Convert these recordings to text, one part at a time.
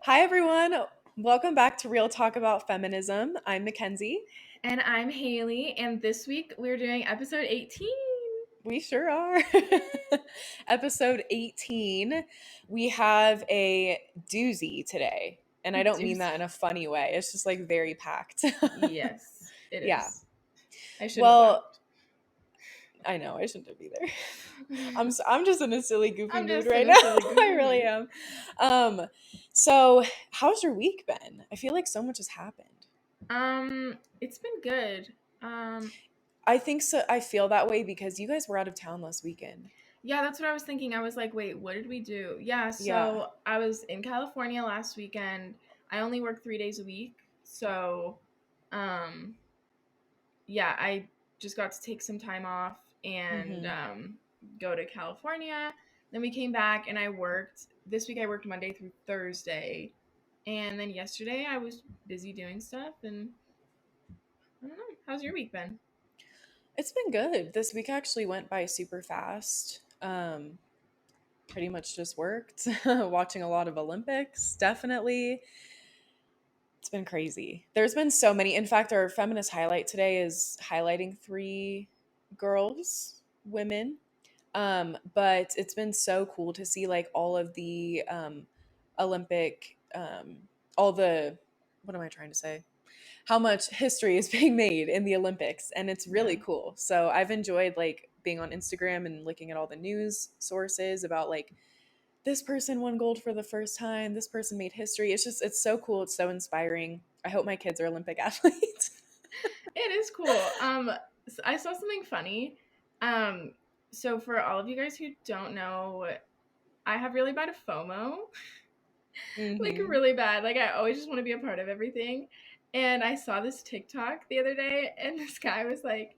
Hi, everyone. Welcome back to Real Talk About Feminism. I'm Mackenzie. And I'm Haley, and this week we're doing episode 18. We sure are. Episode 18. We have a doozy today. And I don't mean that in Doozy. a funny way. It's just like very packed. Yes, it Yeah. is. I shouldn't have Well, laughed. I know I shouldn't have either. I'm just in a silly, goofy I'm mood just right in now. a silly I goofy really mood. am. Um, so how's your week been? I feel like so much has happened. It's been good. Um, I think so. I feel that way because you guys were out of town last weekend. yeah, that's what I was thinking. I was like, wait, what did we do? Yeah, Yeah. so I was in California last weekend. I only work 3 days a week, so um, yeah, I just got to take some time off and Hmm. go to California. Then we came back and I worked. This week I worked Monday through Thursday. And then yesterday I was busy doing stuff. And I don't know. How's your week been? It's been good. This week actually went by super fast. Pretty much just worked, watching a lot of Olympics, definitely. It's been crazy. There's been so many. In fact, our feminist highlight today is highlighting three girls, women. But it's been so cool to see like all of the Olympic, all the, what am I trying to say? How much history is being made in the Olympics, and it's Yeah. really cool. So I've enjoyed like being on Instagram and looking at all the news sources about like this person won gold for the first time, this person made history. It's so cool, it's so inspiring. I hope my kids are Olympic athletes. It is cool. I saw something funny. Um, so for all of you guys who don't know, I have really bad FOMO. Like Hmm. really bad. Like I always just want to be a part of everything. And I saw this TikTok the other day, and this guy was like,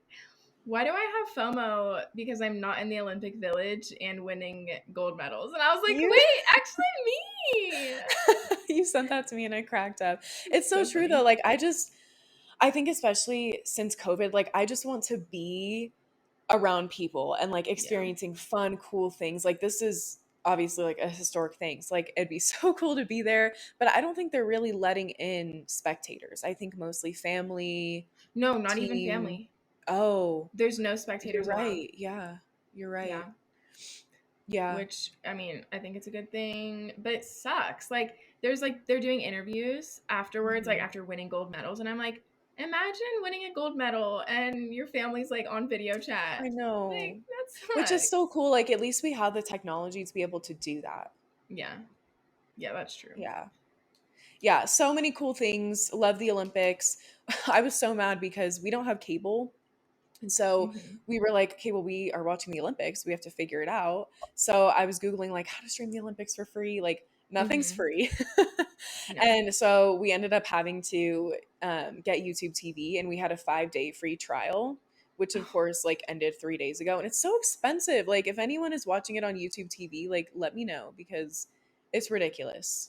"Why do I have FOMO? Because I'm not in the Olympic Village and winning gold medals." And I was like, You "Wait, actually me." you sent that to me and I cracked up. It's It's so so true though. funny. Like I think especially since COVID, like I just want to be around people and like Yeah. experiencing fun, cool things. Like this is obviously like a historic thing. So like it'd be so cool to be there, but I don't think they're really letting in spectators. I think mostly family, No, not even team. family. Oh, There's no you're spectators allowed. right. Yeah. You're right. Yeah. Yeah. Which I mean, I think it's a good thing, but it sucks. Like they're doing interviews afterwards, like Mhm. after winning gold medals, and I'm like, imagine winning a gold medal and your family's like on video I chat. know. Like Which that is so sucks. cool. Like at least we have the technology to be able to do that. Yeah, yeah, that's true. Yeah. Yeah, so many cool things. Love the Olympics. I was so mad because we don't have cable. And so Hmm. we were like, okay, well, we are watching the Olympics. We have to figure it out. So I was Googling like how to stream the Olympics for free. Like nothing's Hmm. free. No. And so we ended up having to get YouTube TV, and we had a 5-day free trial, which of course like ended 3 days ago. And it's so expensive. Like if anyone is watching it on YouTube TV, like let me know because it's ridiculous.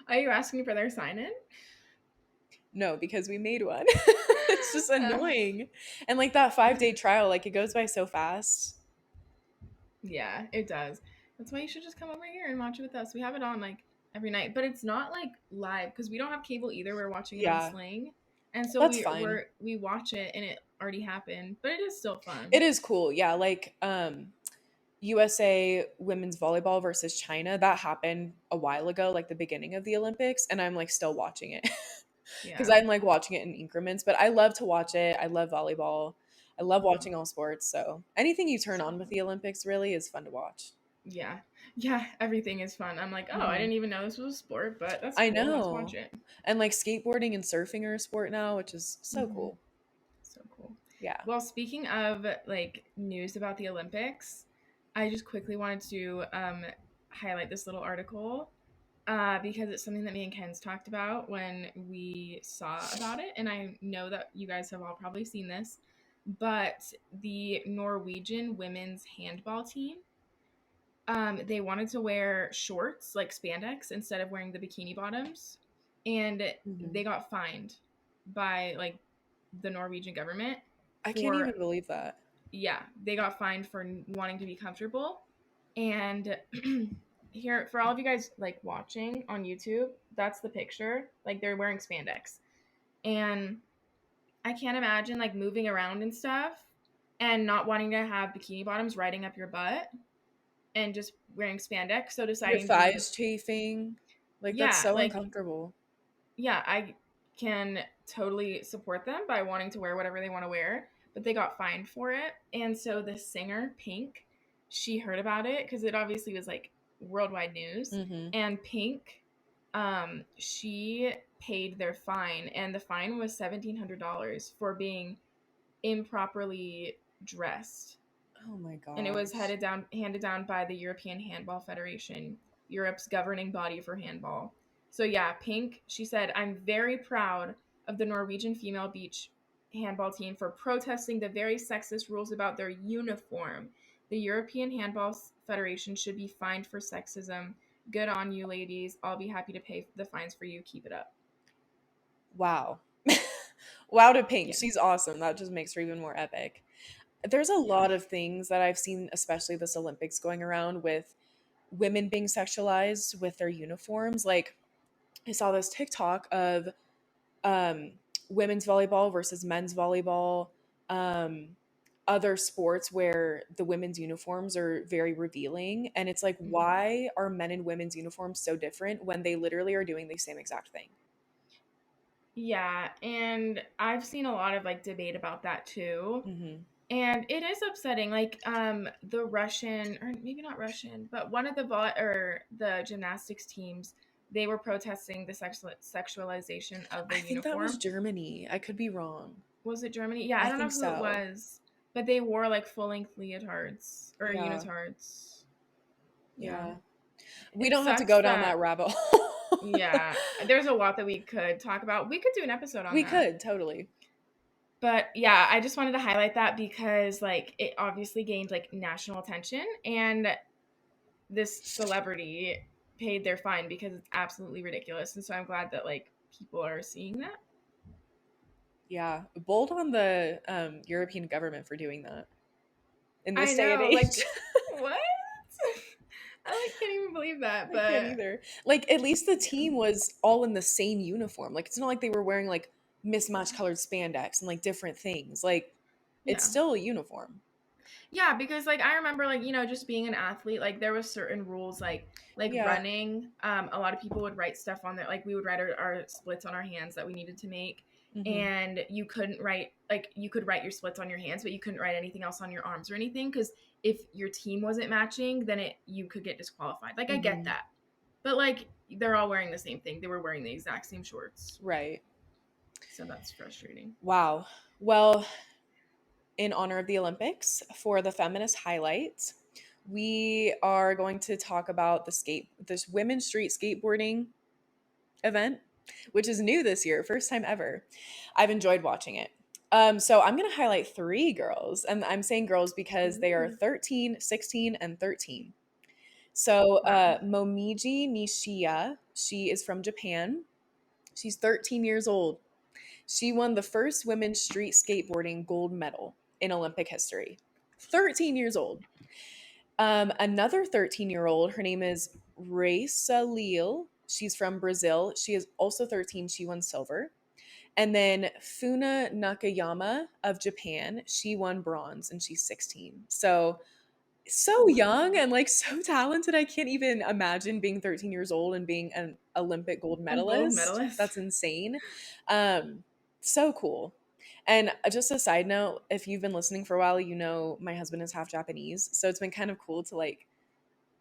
Are you asking for their sign in? No, because we made one. It's just annoying. And like that 5-day trial, like it goes by so fast. Yeah, it does. That's why you should just come over here and watch it with us. We have it on like every night, but it's not like live because we don't have cable either. We're watching it on Yeah, Sling, and so that's we fine. we watch it and it already happened, but it is still fun. It is cool. Yeah, like USA women's volleyball versus China, that happened a while ago, like the beginning of the Olympics, and I'm like still watching it. Cuz Yeah, I'm like watching it in increments, but I love to watch it. I love volleyball. I love hmm, watching all sports, so anything you turn so on with fun. the Olympics really is fun to watch. Yeah, yeah, everything is fun. I'm like, oh, I Mhm. didn't even know this was a sport, but that's I cool. Let's watch know. it. And like skateboarding and surfing are a sport now, which is so Hmm. cool. So cool. Yeah. Well, speaking of like news about the Olympics, I just quickly wanted to highlight this little article because it's something that me and Ken's talked about when we saw about it, and I know that you guys have all probably seen this. But the Norwegian women's handball team, they wanted to wear shorts like spandex instead of wearing the bikini bottoms, and Mhm. they got fined by like the Norwegian government I can't for even believe that. yeah, they got fined for wanting to be comfortable, and here for all of you guys like watching on YouTube, that's the picture. Like they're wearing spandex. And I can't imagine like moving around and stuff and not wanting to have bikini bottoms riding up your butt and just wearing spandex. So Your deciding to do thighs chafing. Like, that's yeah, so like uncomfortable. yeah, I can totally support them by wanting to wear whatever they want to wear, but they got fined for it. And so the singer, Pink, she heard about it because it obviously was like worldwide news. Mm-hmm. And Pink, she paid their fine, and the fine was $1,700 for being improperly dressed. Oh my And it was gosh. handed down by the European Handball Federation, Europe's governing body for handball. So yeah, Pink, she said, "I'm very proud of the Norwegian female beach handball team for protesting the very sexist rules about their uniform. The European Handball Federation should be fined for sexism. Good on you, ladies. I'll be happy to pay the fines for you. Keep it up." Wow. Wow to Pink. Yeah. She's awesome. That just makes her even more epic. There's a Yeah. lot of things that I've seen, especially this Olympics going around with women being sexualized with their uniforms. Like, I saw this TikTok of um, women's volleyball versus men's volleyball, um, other sports where the women's uniforms are very revealing. And it's like, Mhm. why are men and women's uniforms so different when they literally are doing the same exact thing? Yeah, and I've seen a lot of like debate about that too. Mm-hmm. And it is upsetting. Like the Russian, or maybe not Russian, but one of the or the gymnastics teams, they were protesting the sexualization of I their think that was uniform. Germany. I could be wrong. Was it Germany? Yeah, I I don't know think who it so. was, but they wore like full-length leotards or Yeah. unitards. Yeah. Yeah. We It don't have to sucks go down that that rabbit hole. yeah, there's a lot that we could talk about. We could do an episode on We that. could, totally. But yeah, I just wanted to highlight that because like it obviously gained like national attention, and this celebrity paid their fine because it's absolutely ridiculous. And so I'm glad that like people are seeing that. Yeah. Bold on the European government for doing that in I this day and know, age. like what? I like can't even believe that, I can't but either. Like, at least the yeah. team was all in the same uniform. Like, it's not like they were wearing like mismatched colored spandex and like different things. Like, it's Yeah. still a uniform. Yeah, because like I remember like, you know, just being an athlete, like there was certain rules like Yeah. running. A lot of people would write stuff on there. Like we would write our splits on our hands that we needed to make. Hmm. And you couldn't write like you could write your splits on your hands, but you couldn't write anything else on your arms or anything because if your team wasn't matching, then you could get disqualified. Like I get Hmm. that. But like they're all wearing the same thing. They were wearing the exact same shorts. Right. So that's frustrating. Wow. Well, in honor of the Olympics, for the feminist highlight, we are going to talk about this women's street skateboarding event, which is new this year, first time ever. I've enjoyed watching it. So I'm going to highlight three girls, and I'm saying girls because they are Ooh. 13, 16, and 13. So Wow. Momiji Nishiya, she is from Japan. She's 13 years old. She won the first women's street skateboarding gold medal in Olympic history. 13 years old. Another 13-year-old, her name is Raisa Leal. She's from Brazil. She is also 13. She won silver. And then Funa Nakayama of Japan, she won bronze and she's 16. So young Wow. and like so talented. I can't even imagine being 13 years old and being an Olympic gold A gold medalist. medalist. That's insane. Um, so cool. And just a side note, if you've been listening for a while, you know my husband is half Japanese. So it's been kind of cool to like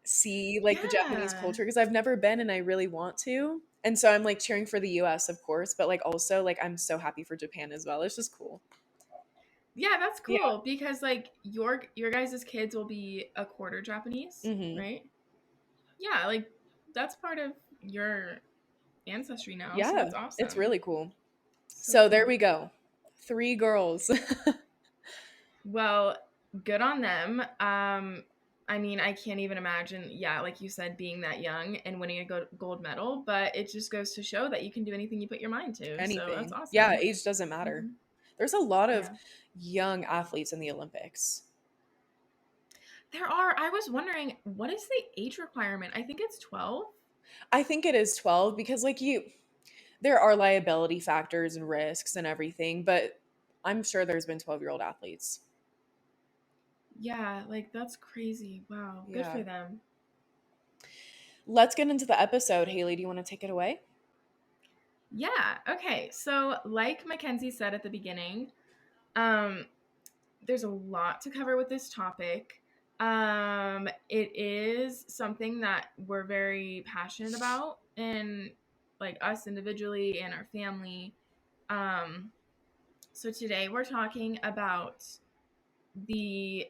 see like the Japanese Yeah. culture because I've never been and I really want to. And so I'm like cheering for the US, of course, but like also like I'm so happy for Japan as well. It's just cool. Yeah, that's Yeah. cool because like your guys' kids will be a quarter Japanese, Hmm. right? Yeah, like that's part of your ancestry now, so Yeah, that's it's awesome. really cool. So So there cool. we go. Three girls. Well, good on them. I mean, I can't even imagine, yeah, like you said, being that young and winning a gold medal, but it just goes to show that you can do anything you put your mind to. So that's Anything. Yeah, awesome. age doesn't matter. Hmm. There's a lot of Yeah. young athletes in the Olympics. There are. I was wondering, what is the age requirement? I think it's 12. I think it is 12 because there are liability factors and risks and everything, but I'm sure there's been 12-year-old athletes. Yeah, like that's crazy. Wow. Good Yeah. for them. Let's get into the episode. Haley, do you want to take it away? Yeah. Okay. So, like Mackenzie said at the beginning, um, there's a lot to cover with this topic. It is something that we're very passionate about, and like us individually and our family. Um, so today we're talking about the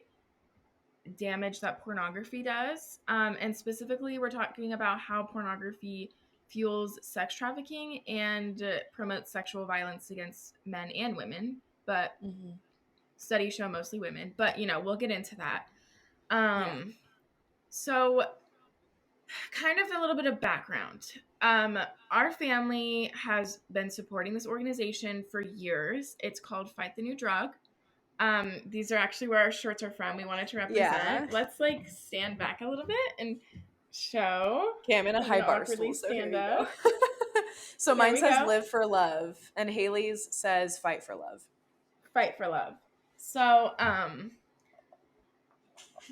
damage that pornography does. And specifically, we're talking about how pornography fuels sex trafficking and promotes sexual violence against men and women. But Hmm. studies show mostly women. But, we'll get into that. Yeah. So, kind of a little bit of background. Our family has been supporting this organization for years. It's called Fight the New Drug. These are actually where our shirts are from. We wanted to Yeah. represent. Let's like stand back a little bit and show. Okay, I'm in a I'm high gonna bar awkwardly stool, so here stand you go. up. So There mine we says go. live for love, and Haley's says fight for love. Fight for love. So,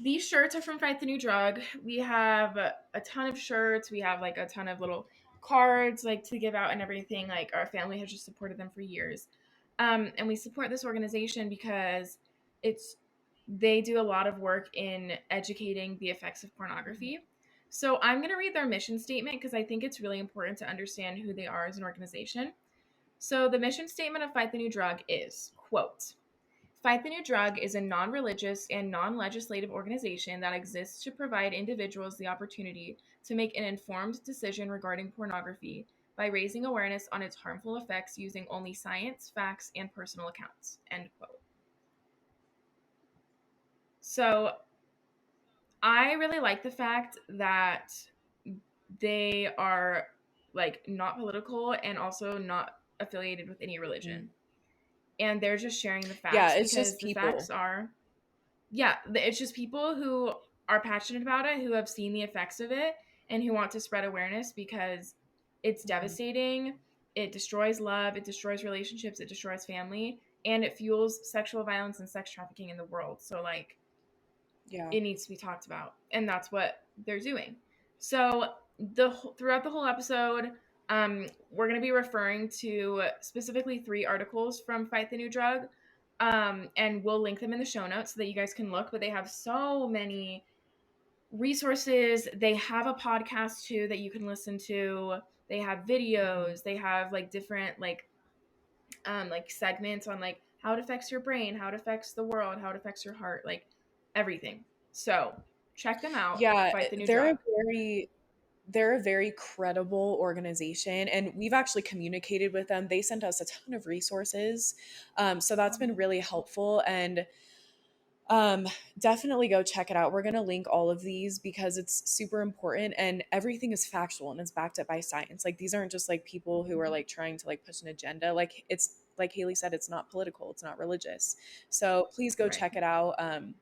these shirts are from Fight the New Drug. We have a ton of shirts. We have like a ton of little cards like to give out and everything. Like our family has just supported them for years. And we support this organization because it's they do a lot of work in educating the effects of pornography. So I'm going to read their mission statement because I think it's really important to understand who they are as an organization. So the mission statement of Fight the New Drug is, quote, Fight the New Drug is a non religious and non legislative organization that exists to provide individuals the opportunity to make an informed decision regarding pornography by raising awareness on its harmful effects using only science, facts, and personal accounts. End quote. So I really like the fact that they are like not political and also not affiliated with any Mhm. religion. And they're just sharing the Yeah, facts it's just because the people. facts are yeah, it's just people who are passionate about it, who have seen the effects of it, and who want to spread awareness because it's Mhm. devastating. It destroys love, it destroys relationships, it destroys family, and it fuels sexual violence and sex trafficking in the world. So, like, Yeah. it needs to be talked about, and that's what they're doing. So, throughout the whole episode, we're going to be referring to specifically 3 articles from Fight the New Drug, and we'll link them in the show notes so that you guys can look. But they have so many resources. They have a podcast too that you can listen to. They have Mhm. videos. They have like different like segments on like how it affects your brain, how it affects the world, how it affects your heart, like everything. So check them out. Yeah, Fight the New they're a Drug. very they're a very credible organization, and we've actually communicated with them. They sent us a ton of resources, so that's been really helpful. And um, definitely go check it out. We're going to link all of these because it's super important, and everything is factual and it's backed up by science. Like these aren't just like people who are like trying to like push an agenda. Like it's like Haley said, it's not political, it's not religious. So please go Right. check it out.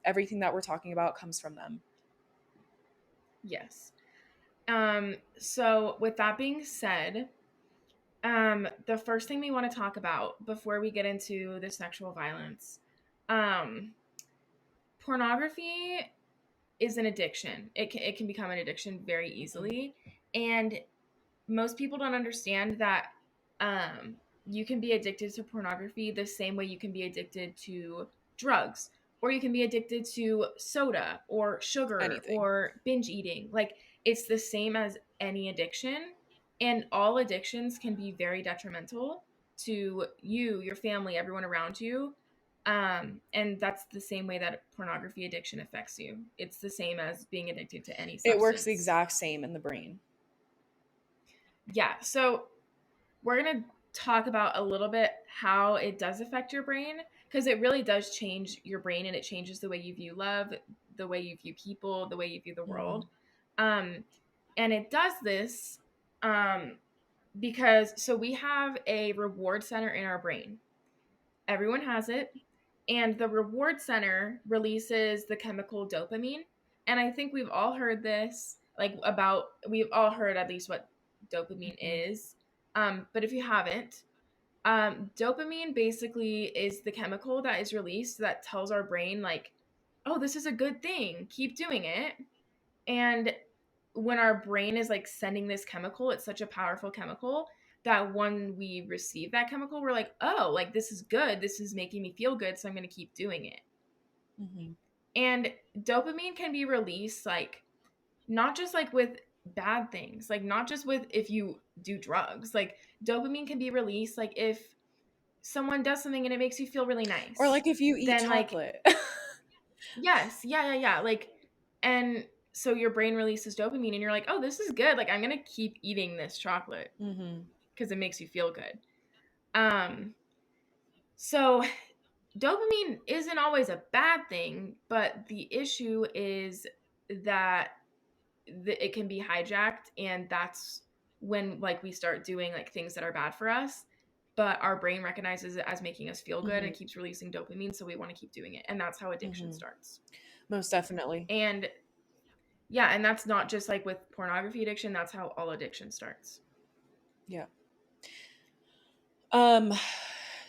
Everything that we're talking about comes from them. Yes. So with that being said, the first thing we want to talk about before we get into the sexual violence, um, pornography is an addiction. It can become an addiction very Mhm. easily, and most people don't understand that um, you can be addicted to pornography the same way you can be addicted to drugs, or you can be addicted to soda or sugar Anything. or binge eating. Like it's the same as any addiction, and all addictions can be very detrimental to you, your family, everyone around you. And that's the same way that pornography addiction affects you. It's the same as being addicted to any It works the substance. exact same in the brain. Yeah. So we're going to talk about a little bit how it does affect your brain because it really does change your brain and it changes the way you view love, the way you view people, the way you view the Mhm. world. Um, and it does this um, because so we have a reward center in our brain. Everyone has it. And the reward center releases the chemical dopamine. And I think we've all heard this, like we've all heard at least what dopamine Mhm. is. But if you haven't, dopamine basically is the chemical that is released that tells our brain, like, oh, this is a good thing, keep doing it. And when our brain is like sending this chemical, it's such a powerful chemical that when we receive that chemical, we're like, oh, like this is good. This is making me feel good. So I'm going to keep doing it. Mhm. And dopamine can be released like not just like with bad things, like not just with if you do drugs, like dopamine can be released like if someone does something and it makes you feel really Or nice. like if you eat Then like chocolate. yes, yeah. Like and so your brain releases dopamine and you're like, "Oh, this is good. Like I'm going to keep eating this chocolate Mhm. because it makes you feel good." Um so dopamine isn't always a bad thing, but the issue is that it can be hijacked, and that's when like we start doing like things that are bad for us, but our brain recognizes it as making us feel good Mhm. and keeps releasing dopamine, so we want to keep doing it, and that's how addiction Mhm. starts. Most definitely. And yeah, and that's not just like with pornography addiction, that's how all addiction starts. Yeah. Um,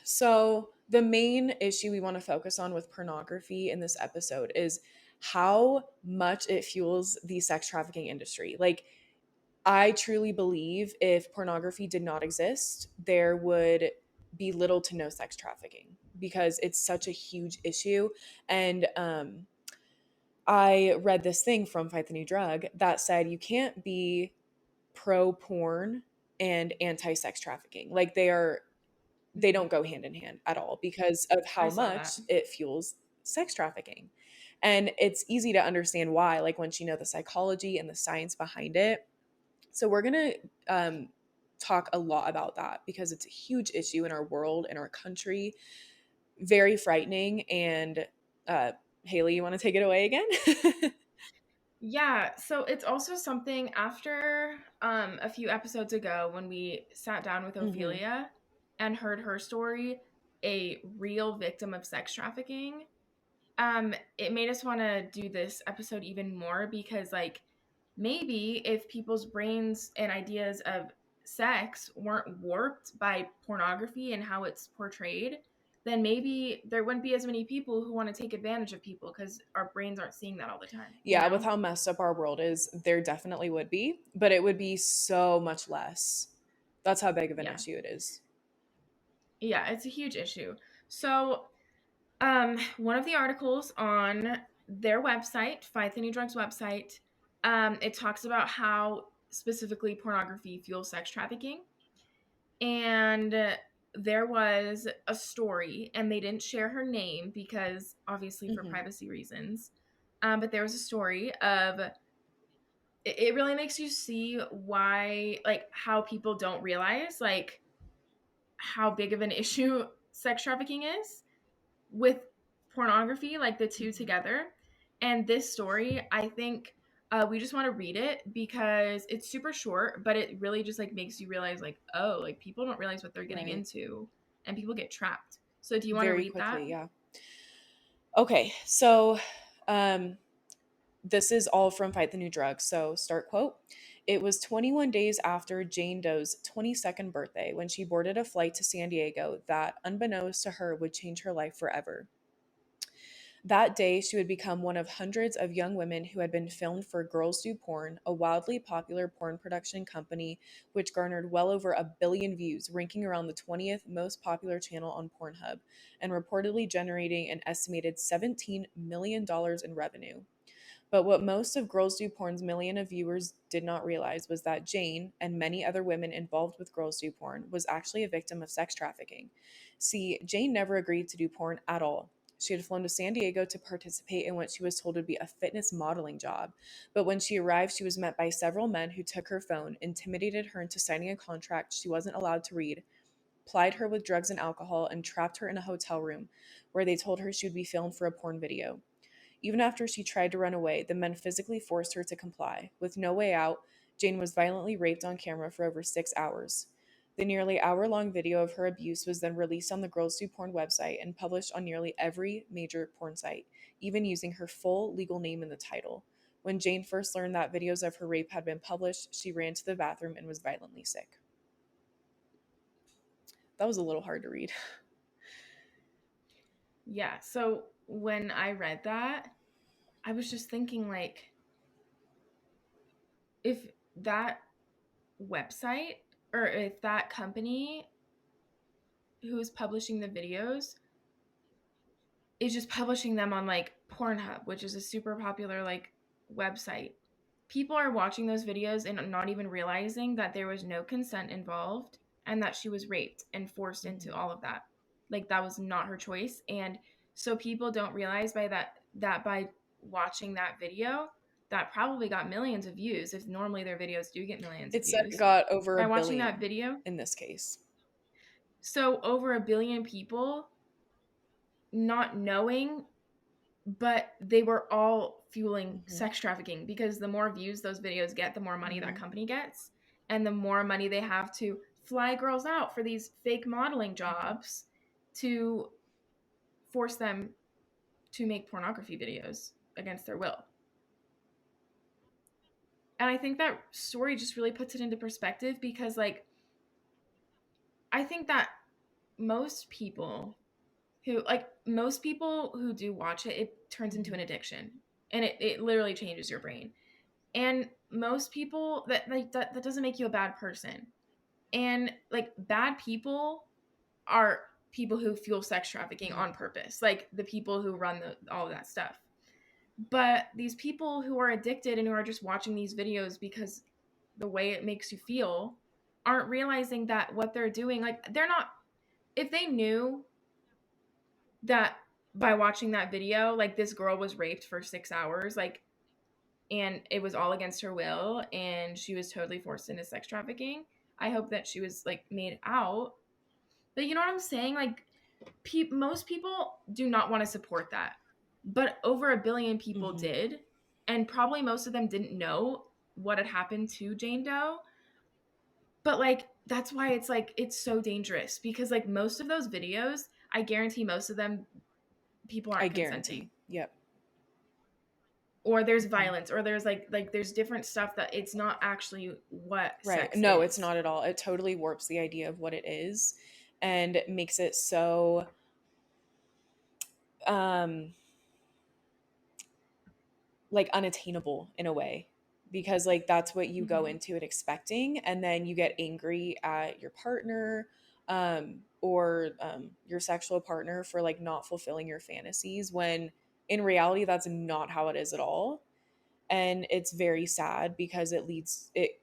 so the main issue we want to focus on with pornography in this episode is how much it fuels the sex trafficking industry. Like, I truly believe if pornography did not exist, there would be little to no sex trafficking because it's such a huge issue. And I read this thing from Fight the New Drug that said you can't be pro porn and anti sex trafficking. Like, they Mhm. don't go hand in hand at all because of I how saw that. much it fuels sex trafficking. And it's easy to understand why, like once you know the psychology and the science behind it. So we're going to talk a lot about that because it's a huge issue in our world, in our country, very frightening. And Haley, you want to take it away again? Yeah, so it's also something after a few episodes ago when we sat down with Hmm. Ophelia and heard her story, a real victim of sex trafficking. It made us want to do this episode even more because like maybe if people's brains and ideas of sex weren't warped by pornography and how it's portrayed, then maybe there wouldn't be as many people who want to take advantage of people because our brains aren't seeing that all the time, you Yeah, with know? how messed up our world is, there definitely would be, but it would be so much less. That's how big of an Yeah. issue it is. Yeah, it's a huge issue. So, one of the articles on their website, Fight the New Drugs website, it talks about how specifically pornography fuels sex trafficking. And there was a story, and they didn't share her name because obviously for Hmm. privacy reasons. But there was a story of it really makes you see why, like, how people don't realize, like, how big of an issue sex trafficking is with pornography, like the two Hmm. together. And this story, I think we just want to read it because it's super short, but it really just like makes you realize, like, oh, like people don't realize what they're getting Right. into, and people get trapped. So, do you want to Very read that? quickly, yeah. Okay, so um, this is all from Fight the New Drug. So, start quote. It was 21 days after Jane Doe's 22nd birthday when she boarded a flight to San Diego that, unbeknownst to her, would change her life forever. That day, she would become one of hundreds of young women who had been filmed for Girls Do Porn, a wildly popular porn production company which garnered well over 1 billion views, ranking around the 20th most popular channel on Pornhub, and reportedly generating an estimated $17 million in revenue. But what most of Girls Do Porn's million of viewers did not realize was that Jane, and many other women involved with Girls Do Porn, was actually a victim of sex trafficking. See, Jane never agreed to do porn at all. She had flown to San Diego to participate in what she was told would be a fitness modeling job. But when she arrived, she was met by several men who took her phone, intimidated her into signing a contract she wasn't allowed to read, plied her with drugs and alcohol, and trapped her in a hotel room where they told her she would be filmed for a porn video. Even after she tried to run away, the men physically forced her to comply. With no way out, Jane was violently raped on camera for over 6 hours. The nearly hour-long video of her abuse was then released on the Girls Do Porn website and published on nearly every major porn site, even using her full legal name in the title. When Jane first learned that videos of her rape had been published, she ran to the bathroom and was violently sick. That was a little hard to read. Yeah. So when I read that, I was just thinking, like, if that website or if that company who is publishing the videos is just publishing them on like Pornhub, which is a super popular like website, people are watching those videos and not even realizing that there was no consent involved and that she was raped and forced into all of that. Like that was not her choice. And so people don't realize that by watching that video that probably got millions of views, if normally their videos do get millions of It said it views, got over a by watching that billion video. in this case. So over a billion people not knowing, but they were all fueling sex trafficking, because the more views those videos get, the more money that company gets, and the more money they have to fly girls out for these fake modeling jobs to force them to make pornography videos against their will. And I think that story just really puts it into perspective, because like I think that most people most people who do watch it, it turns into an addiction, and it literally changes your brain. And most people that doesn't make you a bad person. And like bad people are people who fuel sex trafficking on purpose, like the people who run all of that stuff. But these people who are addicted and who are just watching these videos because the way it makes you feel aren't realizing that what they're doing, like they're not, if they knew that by watching that video, like this girl was raped for 6 hours, like, and it was all against her will and she was totally forced into sex trafficking, I hope that she was like made out. But you know what I'm saying? Like most people do not want to support that, but over a billion people did, and probably most of them didn't know what had happened to Jane Doe. But like that's why it's like it's so dangerous, because like most of those videos, I guarantee most of them people I aren't consenting, guarantee. Yep. or there's violence, or there's like there's different stuff that it's not actually what Right. sex No, it's is. not at all. It totally warps the idea of what it is and makes it so um like unattainable in a way, because like that's what you go into it expecting, and then you get angry at your partner or your sexual partner for like not fulfilling your fantasies, when in reality that's not how it is at all. And it's very sad because it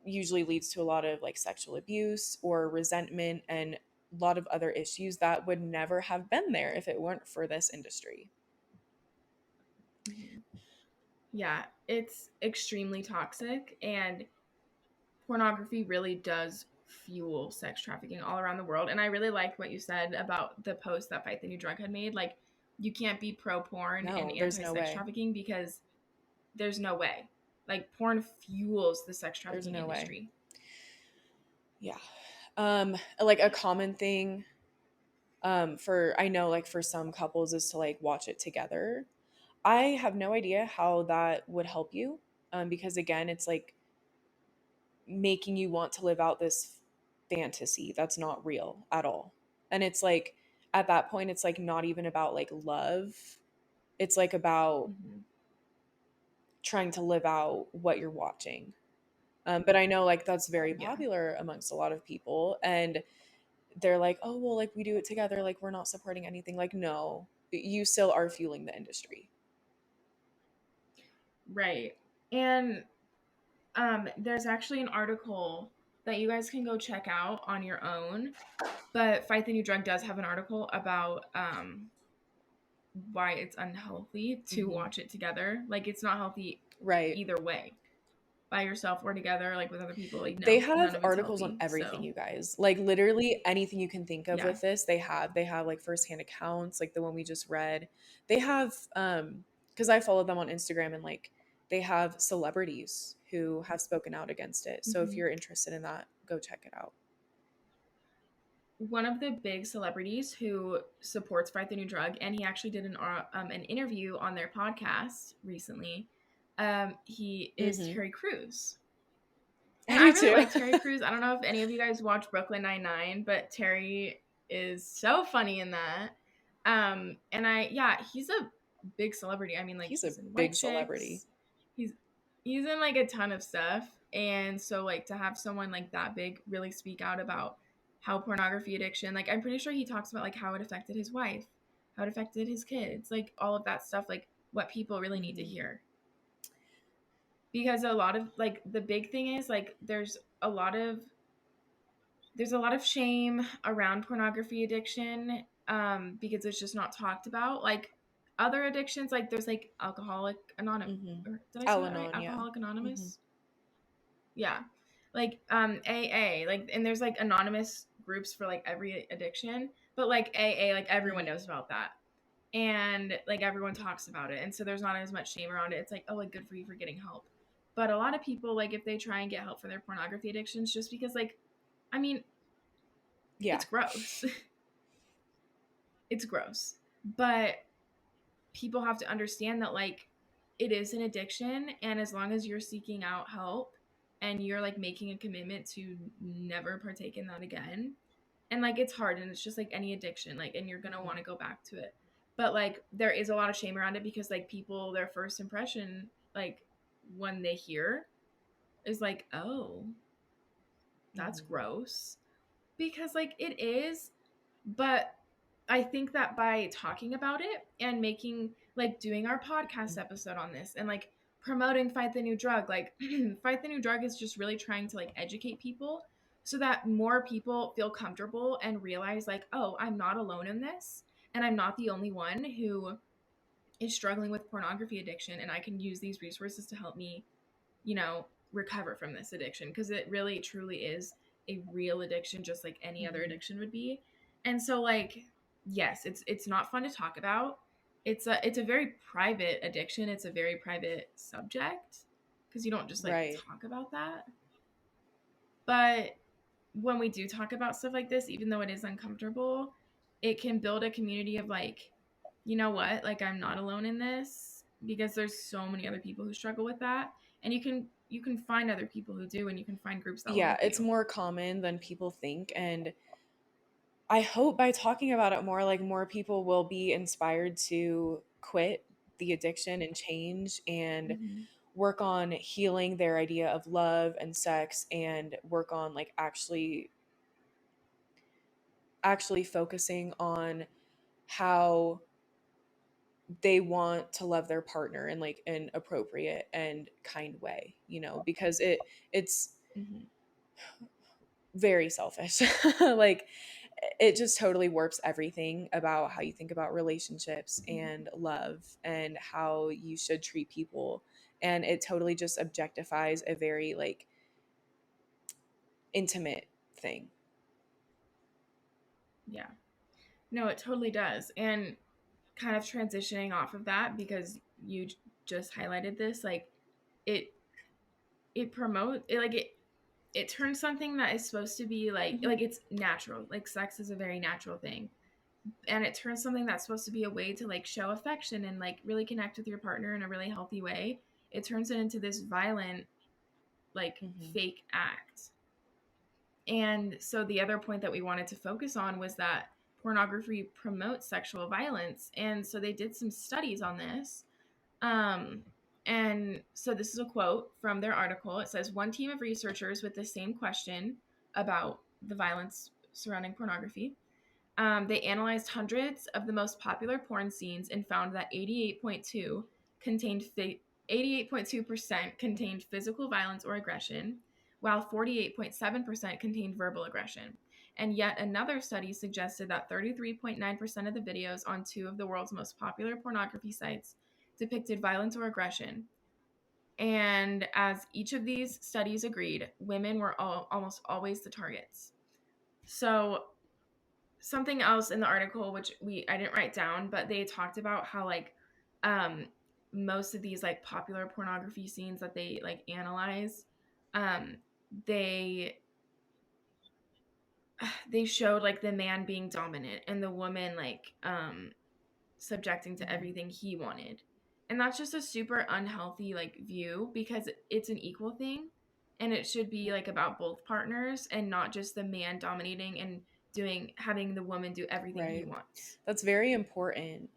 usually leads to a lot of like sexual abuse or resentment and a lot of other issues that would never have been there if it weren't for this industry. Yeah, it's extremely toxic, and pornography really does fuel sex trafficking all around the world. And I really liked what you said about the post that Fight the New Drug had made. Like, you can't be pro porn and No, there's anti no sex way. trafficking, because there's no way. Like, porn fuels the sex There's trafficking no way. industry. Yeah. Like a common thing for I know like for some couples is to like watch it together. I have no idea how that would help you, because again it's like making you want to live out this fantasy that's not real at all. And it's like at that point it's like not even about like love. It's like about trying to live out what you're watching. But I know like that's very Yeah. popular amongst a lot of people, and they're like, oh well, like we do it together, like we're not supporting anything. Like no, you still are fueling the industry. Right. And there's actually an article that you guys can go check out on your own. But Fight the New Drug does have an article about why it's unhealthy to watch it together. Like, it's not healthy Right. either way, by yourself or together, like with other people. Like, They no, none have of it's articles on healthy. everything, So you guys. Like literally anything you can think of yeah. with this, they have. They have like firsthand accounts, like the one we just read. They have because I follow them on Instagram, and like they have celebrities who have spoken out against it. So if you're interested in that, go check it out. One of the big celebrities who supports Fight the New Drug, and he actually did an interview on their podcast recently, He is Mm-hmm. Terry Crews. I And I do really too. like Terry Crews. I don't know if any of you guys watch Brooklyn Nine-Nine, but Terry is so funny in that. And yeah, he's a big celebrity. I mean, like He's a he's in White big celebrity. Chicks. He's he's in like a ton of stuff. And so like to have someone like that big really speak out about how pornography addiction, like I'm pretty sure he talks about like how it affected his wife, how it affected his kids, like all of that stuff, like what people really need to Mm-hmm. hear. Because a lot of like the big thing is like there's a lot of shame around pornography addiction, because it's just not talked about. Like other addictions, like there's like Alcoholic Anonymous, Mm-hmm. or did I say that right? Al-Anon, yeah. Alcoholic Mm-hmm. Anonymous. Yeah, like AA, like, and there's like anonymous groups for like every addiction, but like AA, like everyone Mm-hmm. knows about that, and like everyone talks about it, and so there's not as much shame around it. It's like, oh, like good for you for getting help. But a lot of people, like if they try and get help for their pornography addictions, just because like, I mean, Yeah. it's gross. It's gross. But people have to understand that like it is an addiction, and as long as you're seeking out help and you're like making a commitment to never partake in that again, and like it's hard, and it's just like any addiction, like, and you're going to Mm-hmm. want to go back to it. But like there is a lot of shame around it, because like people, their first impression, like when they hear, is like, oh, that's Mm-hmm. gross, because like it is. But I think that by talking about it and making, like, doing our podcast episode on this and like promoting Fight the New Drug, like Fight the New Drug is just really trying to like educate people so that more people feel comfortable and realize like, oh, I'm not alone in this, and I'm not the only one who is struggling with pornography addiction, and I can use these resources to help me, recover from this addiction, because it really truly is a real addiction, just like any other Mm-hmm. addiction would be. And so like, yes, it's not fun to talk about. It's a very private addiction. It's a very private subject, because you don't just like Right. talk about that. But when we do talk about stuff like this, even though it is uncomfortable, it can build a community of like, you know what, like I'm not alone in this, because there's so many other people who struggle with that, and you can find other people who do, and you can find groups that will Yeah, help it's you. more common than people think, and I hope by talking about it more, like more people will be inspired to quit the addiction and change and Mm-hmm. work on healing their idea of love and sex and work on like actually focusing on how they want to love their partner in like an appropriate and kind way, because it's Mm-hmm. very selfish. Like it just totally warps everything about how you think about relationships Mm-hmm. and love and how you should treat people. And it totally just objectifies a very like intimate thing. Yeah, no, it totally does. And kind of transitioning off of that, because you just highlighted this, like it it promotes it, like it turns something that is supposed to be Hmm. like it's natural, like sex is a very natural thing, and it turns something that's supposed to be a way to like show affection and like really connect with your partner in a really healthy way, it turns it into this violent, like, Hmm. fake act. And so the other point that we wanted to focus on was that pornography promotes sexual violence, and so they did some studies on this. um, and so this is a quote from their article. It says, one team of researchers with the same question about the violence surrounding pornography. They analyzed hundreds of the most popular porn scenes and found that 88.2% contained physical violence or aggression, while 48.7% contained verbal aggression. And yet another study suggested that 33.9% of the videos on two of the world's most popular pornography sites depicted violence or aggression. And as each of these studies agreed, women were almost always the targets. So something else in the article, which I didn't write down, but they talked about how like um most of these like popular pornography scenes that they like analyze, um they they showed like the man being dominant and the woman like subjecting to Hmm. everything he wanted. And that's just a super unhealthy like view, because it's an equal thing, and it should be like about both partners and not just the man dominating and having the woman do everything he Right. wants. That's very important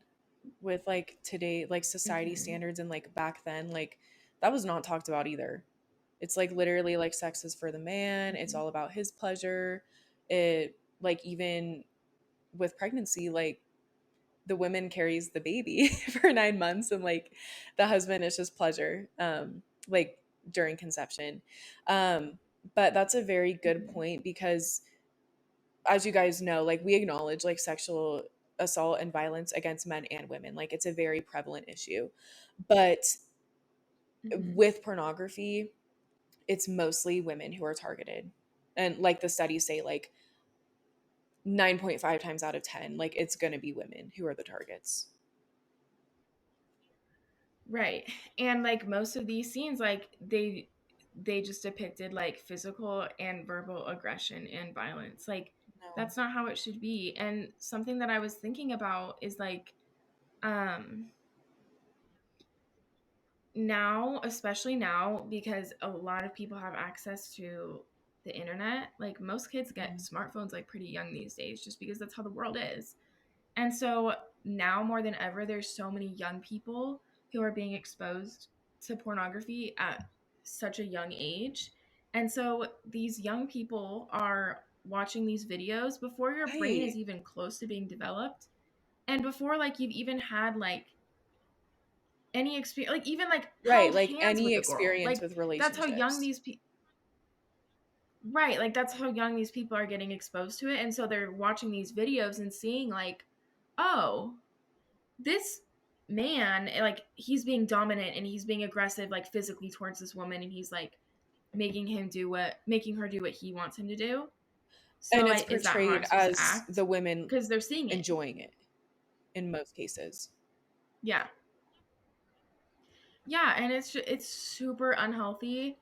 with like today, like society Mm-hmm. standards, and like back then, like that was not talked about either. It's like literally like sex is for the man, it's Mm-hmm. all about his pleasure. It like even with pregnancy, like the woman carries the baby for 9 months, and like the husband is just pleasure, like during conception. um but that's a very good Mm-hmm. point, because as you guys know, like we acknowledge like sexual assault and violence against men and women, like it's a very prevalent issue. But Mm-hmm. with pornography, it's mostly women who are targeted, and like the studies say, like 9.5 times out of 10, like it's going to be women who are the targets. Right. And like most of these scenes, like they just depicted like physical and verbal aggression and violence. Like No. that's not how it should be. And something that I was thinking about is like um now, especially now, because a lot of people have access to the internet, like most kids get Mhm. smartphones like pretty young these days, just because that's how the world is. And so now more than ever, there's so many young people who are being exposed to pornography at such a young age. And so these young people are watching these videos before your brain is Right. even close to being developed, and before like you've even had like any experience, like even like Right, held like hands any with a girl. experience Like with that's how young relationships. these people, right, like that's how young these people are getting exposed to it. And so they're watching these videos and seeing like, oh, this man, like he's being dominant and he's being aggressive like physically towards this woman, and he's like making her do what he wants him to do. So And it's like, is that how portrayed I'm supposed to as act? the women Because they're seeing it. enjoying it in most cases. Yeah. Yeah, and it's super unhealthy,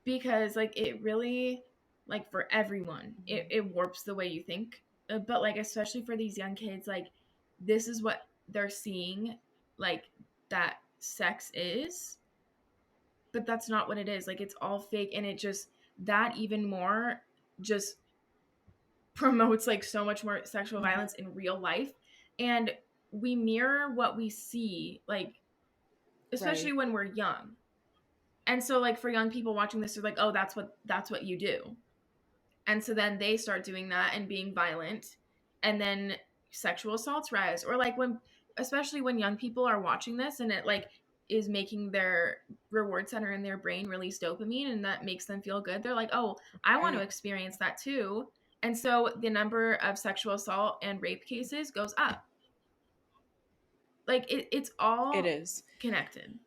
because like it really, like for everyone, Mhm. it warps the way you think. But like especially for these young kids, like this is what they're seeing, like that sex is, but that's not what it is. Like it's all fake, and it just, that even more just promotes like so much more sexual Mhm. violence in real life. And we mirror what we see, like especially Right. when we're young. And so like for young people watching this, they're like, oh, that's what you do. And so then they start doing that and being violent, and then sexual assaults rise. Or like when, especially when young people are watching this and it like is making their reward center in their brain release dopamine, and that makes them feel good, they're like, oh, I want to Right. experience that too. And so the number of sexual assault and rape cases goes up. Like it's It all is. connected.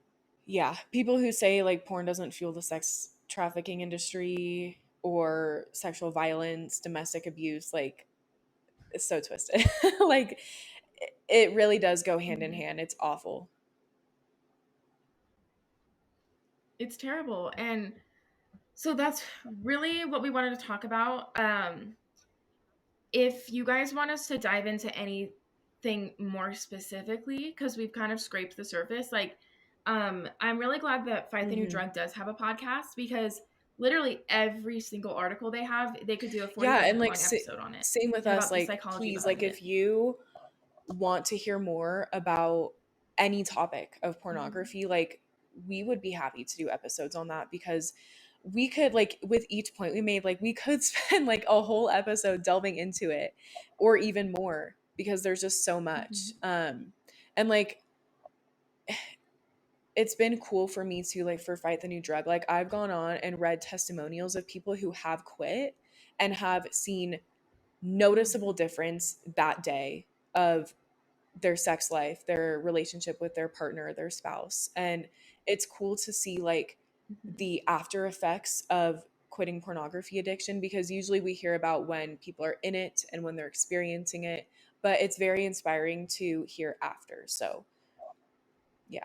Yeah. People who say like porn doesn't fuel the sex trafficking industry or sexual violence, domestic abuse, like it's so twisted. Like it really does go hand in Mhm. hand. It's awful. It's terrible. And so that's really what we wanted to talk about. If you guys want us to dive into anything more specifically, because we've kind of scraped the surface, like I'm really glad that Fight the New Hmm. Drug does have a podcast, because literally every single article they have, they could do a Yeah, 45 and minute like long episode on it, same with and us. about the Like, psychology please, behind like, it. if you want to hear more about any topic of Mhm. pornography, like, we would be happy to do episodes on that, because we could, like, with each point we made, like, we could spend like a whole episode delving into it, or even more, because there's just so much. Mhm. And like, it's been cool for me to like for Fight the New Drug. Like, I've gone on and read testimonials of people who have quit and have seen noticeable Mhm. difference that day of their sex life, their relationship with their partner, their spouse. And it's cool to see like Mhm. the after effects of quitting pornography addiction, because usually we hear about when people are in it and when they're experiencing it, but it's very inspiring to hear after. So, yeah.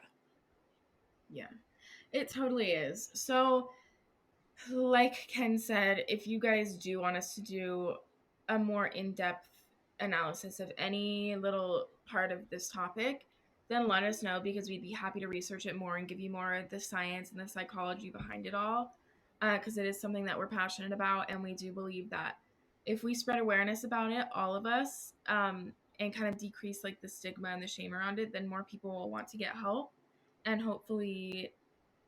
Yeah, it totally is. So like Ken said, if you guys do want us to do a more in-depth analysis of any little part of this topic, then let us know, because we'd be happy to research it more and give you more of the science and the psychology behind it all, because it is something that we're passionate about, and we do believe that if we spread awareness about it, all of us, and kind of decrease like the stigma and the shame around it, then more people will want to get help, and hopefully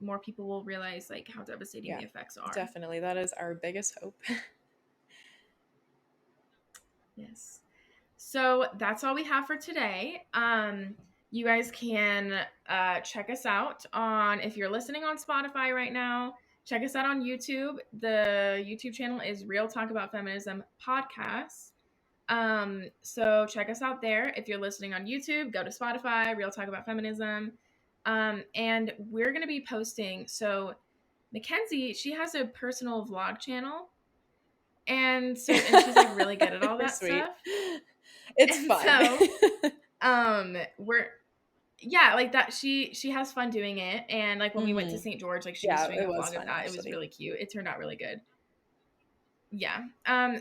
more people will realize like how devastating the effects are. Definitely. That is our biggest hope. Yes. So that's all we have for today. You guys can check us out on, if you're listening on Spotify right now, check us out on YouTube. The YouTube channel is Real Talk About Feminism Podcast. So check us out there. If you're listening on YouTube, go to Spotify, Real Talk About Feminism. And we're going to be posting. So Mackenzie, she has a personal vlog channel. And so, and she's like really good at all that Sweet. stuff. It's And fun. so, we're, yeah, like that. She has fun doing it. And like when we went to St. George, like she was doing a vlog of that. Actually. It was really cute. It turned out really good. Yeah.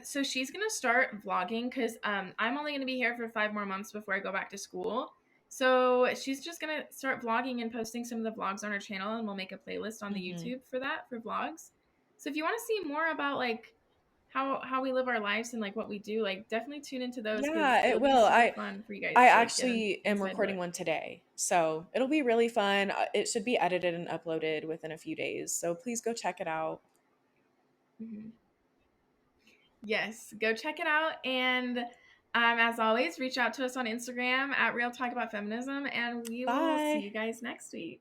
So she's gonna start vlogging, because I'm only gonna be here for 5 more months before I go back to school. So she's just gonna start vlogging and posting some of the vlogs on her channel, and we'll make a playlist on the YouTube for that, for vlogs. So if you want to see more about like how we live our lives and like what we do, like definitely tune into those. Yeah, it will. Fun for you guys. I to, like, actually am recording one today, so it'll be really fun. It should be edited and uploaded within a few days, so please go check it out. Mm-hmm. Yes, go check it out. And as always, reach out to us on Instagram at Real Talk About Feminism, and we will see you guys next week.